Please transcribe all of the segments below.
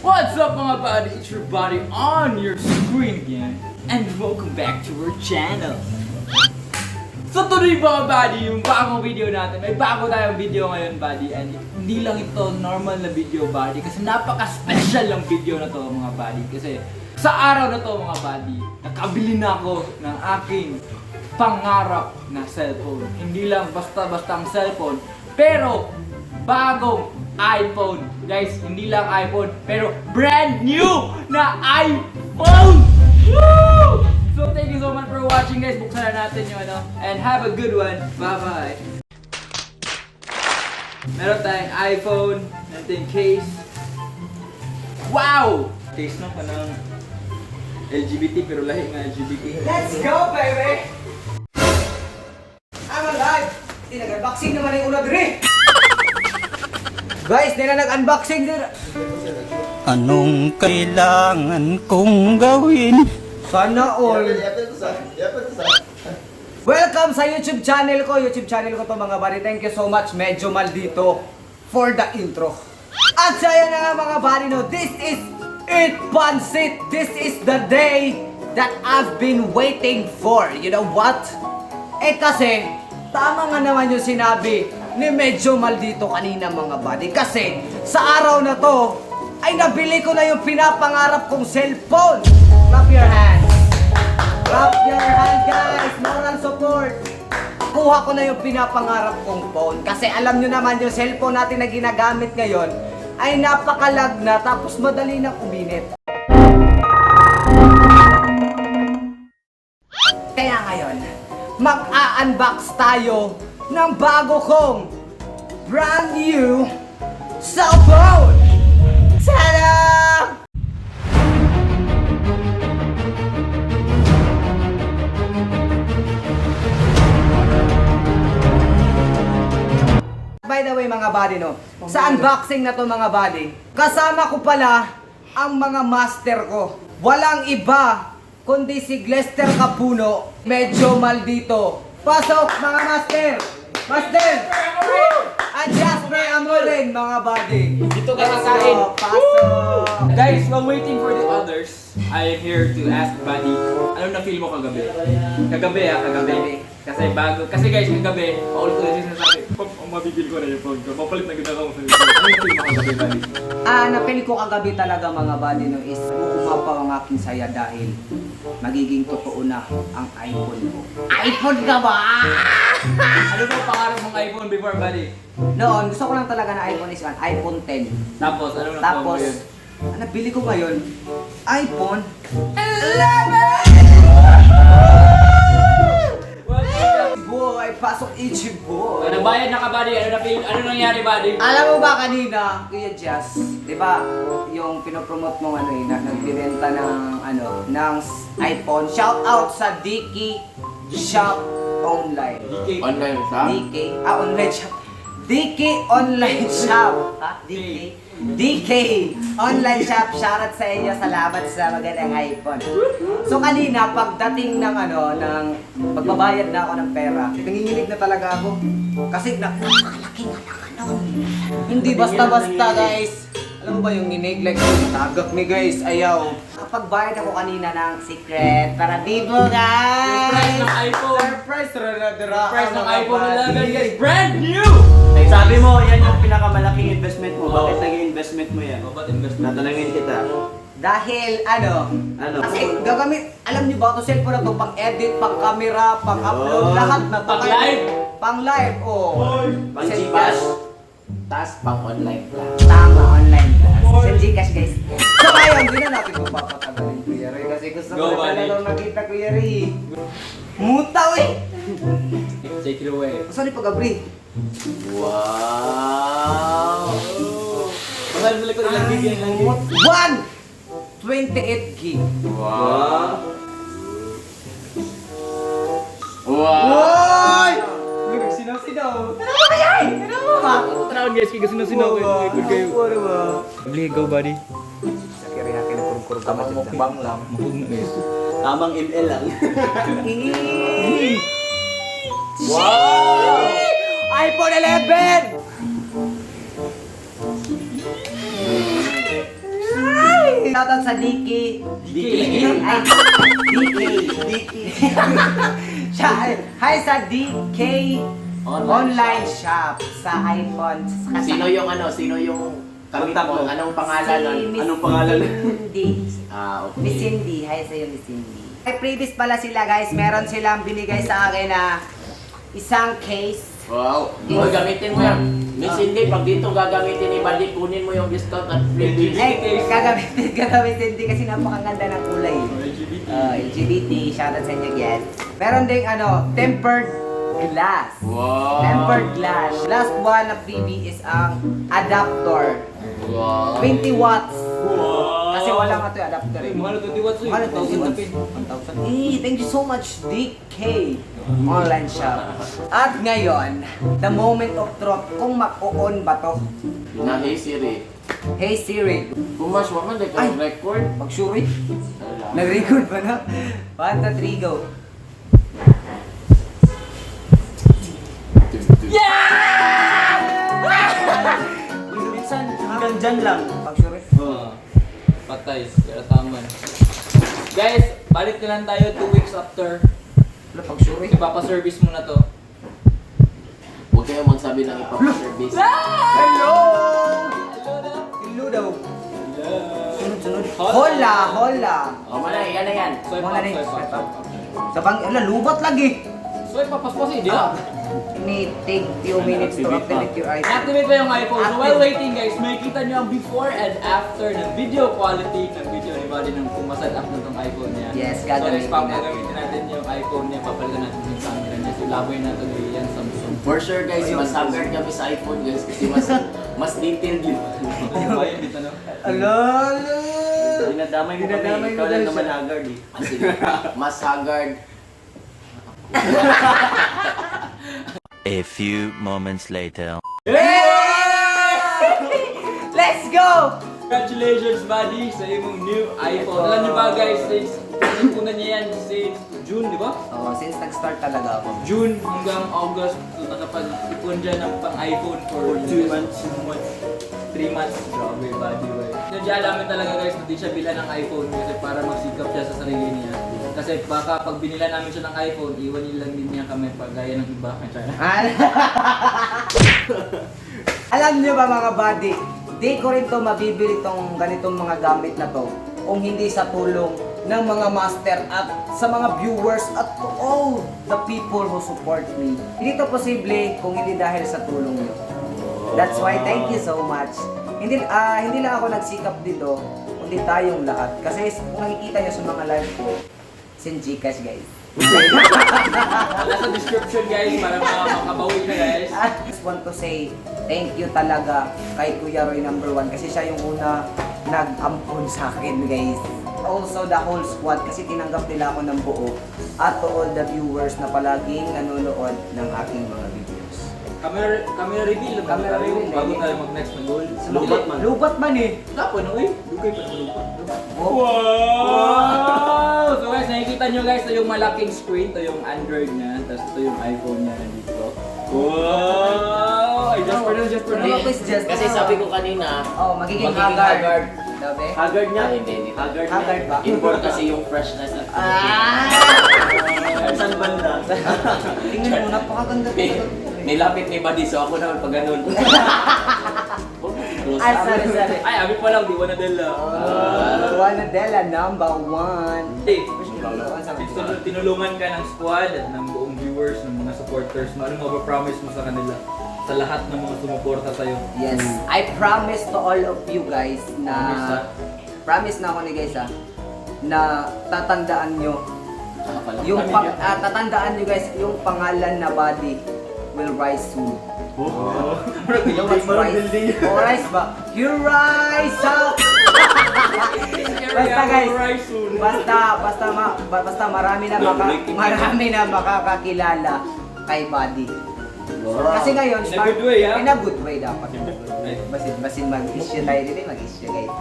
What's up mga buddy? It's your buddy on your screen again. And welcome back to our channel. So today mga buddy, yung bagong video natin. May bago tayong video ngayon buddy. And hindi lang ito normal na video buddy. Kasi napaka-special ng video na to mga buddy. Kasi sa araw na to mga buddy, nakabili na ako ng aking pangarap na cellphone. Hindi lang basta-bastang cellphone. Pero bagong iPhone. Guys, hindi lang iPhone, pero brand new na iPhone! Woo! So thank you so much for watching guys. Buksan na natin yung ano. And have a good one. Bye-bye. Meron tayong iPhone. Meron tayong case. Wow! Case na pa ng LGBT pero lahi nga LGBT. Let's go, baby! I'm alive! Nag-unboxing naman yung una diri! Guys, nila nag-unboxing diri! Anong kailangan kong gawin? Sana all! Welcome sa YouTube channel ko! YouTube channel ko to mga buddy. Thank you so much, Medyo Maldito, for the intro. At saya na nga mga buddy, no, this is Eat Pansit! This is the day that I've been waiting for. You know what? Eh kasi, tama nga naman yung sinabi ni Medyo Maldito kanina mga buddy. Kasi sa araw na to, ay nabili ko na yung pinapangarap kong cellphone. Clap your hands. Clap your hands guys. Moral support. Kuha ko na yung pinapangarap kong phone. Kasi alam nyo naman yung cellphone natin na ginagamit ngayon ay napakalag na tapos madali nang uminit. Kaya ngayon, mag-a-unbox tayo ng bago kong brand new cellphone! Tada! By the way mga buddy, no, sa unboxing na to mga buddy, kasama ko pala ang mga master ko. Walang iba kundi si Glester Capuno, Medyo Maldito. Pasok mga master! Master! At Jasper Amorin mga buddy. Dito ka kakain. Pasok! Guys, while waiting for the others, I am here to ask buddy, ano na feel mo kagabi? Kagabi. Kasi guys, kagabi, paulit ko na sinasabi, mabibili ko na yung phone ko. Mapalit na kita ako sa video. Ano na feel mo kagabi, buddy? Napili ko kagabi talaga mga buddy, no, is umapaw ang aking saya dahil magiging totoo na ang iPhone ko. iPhone ka ba? Ano ba pangarap mong iPhone before, buddy? Noon, gusto ko lang talaga na iPhone is iPhone 10. Tapos, ano na Tapos, yun? nabili ko ngayon, iPhone 11! Boy, pasok YouTube boy. Nagbayad na ka, buddy. Ano nangyari, buddy? Alam mo ba kanina, Kuya Jazz, di ba, yung pinopromote mong ano na nagbibenta ng ng iPhone. Shout out sa Dicky Shop Online. DK. Online shop? Online shop. DK Online Shop. Ha? DK Online Shop. Shoutout sa inyo. Salamat sa magandang iPhone. So kanina, pagdating ng ng pagbabayad na ako ng pera, nanginginig na talaga ako. Kasi napakalaki nga ng Hindi basta-basta guys. Alam mo ba yung nginig? Like, tagak ni guys. Ayaw. Kapag bayad ako kanina ng secret para bibo guys. Surprise ng iPhone. Surprise! Price ng iPhone 11, guys. Brand new! Sabi mo, yan yung pinakamalaking investment mo. Bakit naging investment mo yan? Ba't investment? Natanangin kita. Dahil Ano? Kasi gagamit, alam niyo ba ito cellphone na ito, pang edit, pang camera, pang upload, Yun. lahat na to. Pang live? Pang live, oh. Pang Gcash. Tas pang online lang. Tama, online class. Sa Gcash guys. So ngayon, hindi na natin kung papatagalin Kuya Ray. Kasi gusto Go, ko na buddy. talagang nakita Kuya Ray. Mutaw eh! Take it away. Sorry pag-abri. Wow! Mahal mo ko ilang gig yan, ilang gig. 28 gig. Wow! Wow! Woy! Nagsinaw-sinaw. Ano ba kaya? Ano ba? Tanawan guys, kaya sinaw-sinaw kayo. Good kayo. Ano ba? Bili, go buddy. Sa kiri akin na kurong-kurong ka Tamang mukbang lang. Mahog na guys. Tamang ML lang. Wow! iPhone 11! shoutout sa DK. Ay, DK. Hi sa DK online shop sa iPhone. Sino yung sino yung kamit Contact mo? mo. Anong pangalan nun? Miss Anong pangalan? Cindy. Okay. Miss Cindy. Hi sa'yo, Miss Cindy. Ay, previous pala sila guys. Meron silang binigay sa akin na isang case. Wow. Gamitin mo yan. Miss Cindy, pag dito gagamitin ni Balik, kunin mo yung discount at free gift. Ay, gagamitin din kasi napakaganda ng kulay. LGBT. Shoutout sa inyo, guys. Meron ding tempered glass. Wow. Tempered glass. Last one na freebie is ang adapter. Wow. 20 watts. Kasi wala nga ito yung adapter. Mahal 20 watts eh. Mahal 20 watts. 1,000. Thank you so much, DK online shop. At ngayon, the moment of truth, kung mag-on ba to? Na hey Siri. Hey Siri, Kumas mo man, like Ay. record. mag-sure. Nag-record ba na? 1, 2, 3, go. Minsan, hanggang dyan lang. Mag-sure. Patay, kaya taman. Guys, balik na lang tayo 2 weeks after. Wala, pag-sure. Ipapa-service mo na to. Huwag kayo magsabi ng ipapaservice. Hello! Hello daw. Sunod-sunod. Hola, hola. O mana, yan na yan. Swipe Muna up, rin, swipe swipe up. up. Sa bang, lubat lagi. Swipe up, paspas eh, di ba? Need take few minutes to activate your iPhone. Activate pa yung iPhone. So while Active. waiting guys, makikita nyo ang before and after ng video quality ng video ni Buddy nung kung masad up na tong iPhone niya. Yes, So gagamitin next gagamitin natin yung iPhone niya, papalitan natin yung camera niya. So laboy natin yung Samsung. For sure guys, mas haggard kami sa iPhone guys kasi mas detailed yun. Ano ba yun dito no? Alala! Dinadamay mo kami. Dinadamay mo Ikaw lang daw naman siya. haggard eh. Mas haggard. A few moments later. Let's go! Congratulations buddy sa imong new iPhone. Alam niyo ba guys, since una niya yan since June, di ba? Oh, since nag-start talaga ako. June hanggang August, so nakapag-ipon dyan ng pang-iPhone for 2 months. 3 months. Grabe, body way. Nandiyan alamin talaga guys na di siya bilan ng iPhone kasi para magsikap siya sa sarili niya. Kasi baka pag binila namin siya ng iPhone, iwan lang din niya kami pag gaya ng iba. Alam niyo ba mga buddy, di ko rin to mabibili tong ganitong mga gamit na to kung hindi sa tulong ng mga master at sa mga viewers at to all the people who support me. Hindi to posible kung hindi dahil sa tulong niyo. That's why thank you so much. Hindi lang ako nagsikap dito, kundi tayong lahat. Kasi kung nakikita niyo sa mga live ko, send Gcash guys. Nasa description guys para makabawi na guys. I just want to say thank you talaga kay Kuya Roy #1 kasi siya yung una nag-ampon sa akin guys. Also the whole squad kasi tinanggap nila ako ng buo at to all the viewers na palaging nanonood ng aking mga videos. Camera reveal. Camera reveal. Bago tayo mag-next na goal. Lubat man. Lubat man eh. Tapon no eh. Dugay pa ng lupat. Oh. Wow! So guys, nakikita nyo guys, ito yung malaking screen, ito yung Android niya, tapos ito yung iPhone niya nandito. Wow! Ay, just for now, just for Ano now. to is just Kasi sabi ko kanina, Oh, magiging magiging haggard. haggard. Dabe? Haggard niya. Ay, hindi. Haggard Haggard ba? Inborn kasi yung freshness at Saan banda? Tingnan mo, napakaganda talaga. nilapit ni Buddy, so ako naman pag ganun. Ay, sorry. Ay, abi pa lang, di ko na dala. Juanadela #1. Hey, tinulungan ka ng squad at ng buong viewers, ng mga supporters mo. Anong mapapromise mo sa kanila? Sa lahat ng mga sumuporta sa'yo. Yes, I promise to all of you guys na promise na ako ni guys na tatandaan nyo yung tatandaan nyo guys yung pangalan na Buddy will rise soon. You know what's rise? Oh, rise ba? You rise up! Basta guys, basta marami na makakakilala kay Buddy. Kasi ngayon, In a good way, ha? In a good way dapat. Basin mag-issue tayo dito, mag-issue guys.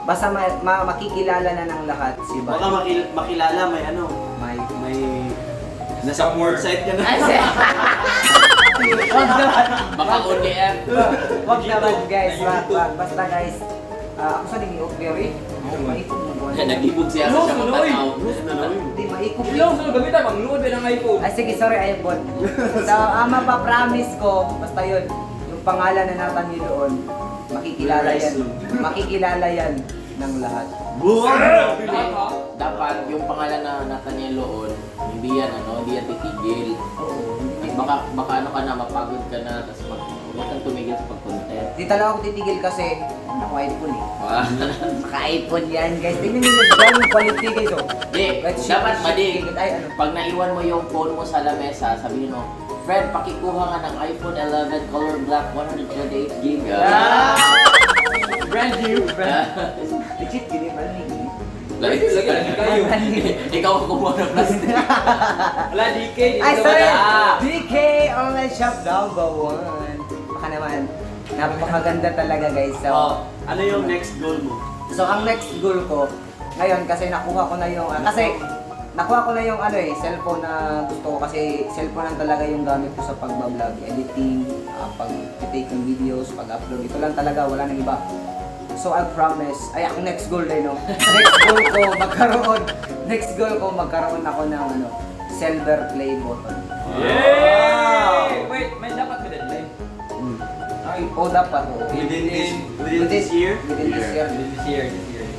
Basta makikilala na ng lahat si Baka Buddy. makilala may may nasa port site ka na. Wag naman. Baka only F. Wag naman guys, wag. Basta guys, Ako sa naging okay. Maikot mo buwan. Nag-ibog siya sa siya magtanaw. Hindi, maikot. Ilong, so gamitan, magluod ba ng iPhone? Ay, sige, sorry, iPhone. So, ang mapapromise ko, basta yun, yung pangalan na natin doon, makikilala yan. Makikilala yan ng lahat. Dapat yung pangalan na Nathaniel Loon, hindi yan titigil. Baka ano ka na, mapagod ka na, tapos huwag kang tumigil sa pag-content. Di talaga ako titigil kasi, naka-iPhone eh. Ah. Naka-iPhone yan, guys. Tingnan nyo dyan yung quality, guys. Oh. Di, Let's dapat shake, madi. shake it. Ay, ano? Pag naiwan mo yung phone mo sa lamesa, sabihin mo, Fred, pakikuha nga ng iPhone 11 color black 128 GB. Brand new. Legit, gini ba? Lagi kayo. Ikaw ang kumuha ng plastic. Wala, DK. Ay, dito sorry! wala. DK Online Shop number 1. Baka naman, napakaganda talaga, guys. So, Ano yung next goal mo? So ang next goal ko ngayon kasi nakuha ko na yung cellphone na gusto ko kasi cellphone lang talaga yung gamit ko sa pagbablog, editing, pag-take ng videos, pag-upload. Ito lang talaga, wala nang iba. So I promise, ang next goal din next goal ko magkaroon ako ng silver play button. Yay! Wait, may dapat ba deadline? Ay, dapat Within this year? Within this year.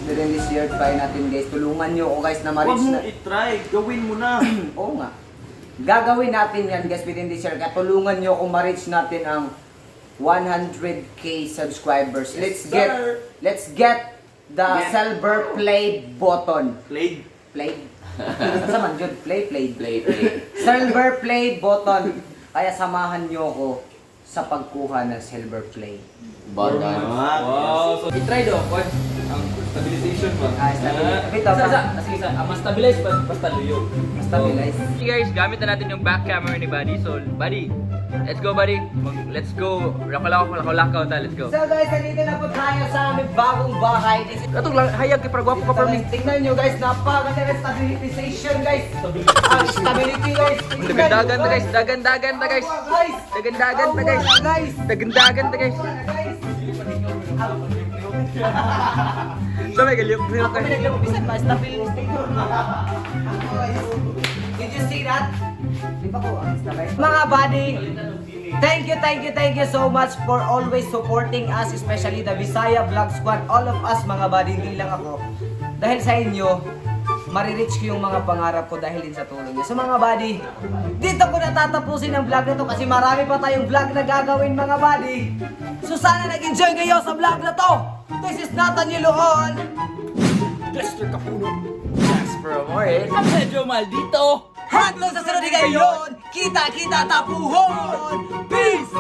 Within this year, try natin guys. Tulungan nyo ako guys na Huwag ma-reach mong na. i-try. Gawin mo na. Oo nga. Gagawin natin yan guys within this year. Kaya tulungan nyo kung ma-reach natin ang 100k subscribers. Let's get the silver play button. Played. Play? Sa man yun? Play. Play. Silver play button. Kaya samahan nyo ako sa pagkuha ng silver play. Button. Wow, so i-try daw po ang stabilization ba? Stabilize. Sige, mas stabilize basta luyo. Stabilize. Okay guys, gamit na natin yung back camera ni Buddy. So, Buddy, let's go Buddy. Let's go. Lakaw ta, let's go. So guys, nandito na po tayo sa aming bagong bahay. Katong hayag kay pragwapo ka permi. Tingnan nyo guys, napakaganda ng stabilization guys. Stability guys. Dagan-dagan ta guys, dagan-dagan ta guys. Guys. Dagan-dagan ta guys. Guys. Dagan-dagan ta guys. So may galyok Kami naglupisan ba? Stability. Did you see that? Di ba ko mga buddy, thank you so much for always supporting us, especially the Visaya Vlog Squad, all of us mga buddy, hindi lang ako. Dahil sa inyo, marireach ko yung mga pangarap ko dahil din sa tulong niyo. So mga buddy, dito ko natatapusin ang vlog na to kasi marami pa tayong vlog na gagawin mga buddy. So sana nag-enjoy kayo sa vlog na to. This is Nathaniel Loon. Lester Capuno. Jasper Amore. Medyo maldito. Hanggang sa sunod ngayon, kita tapuhon. Peace!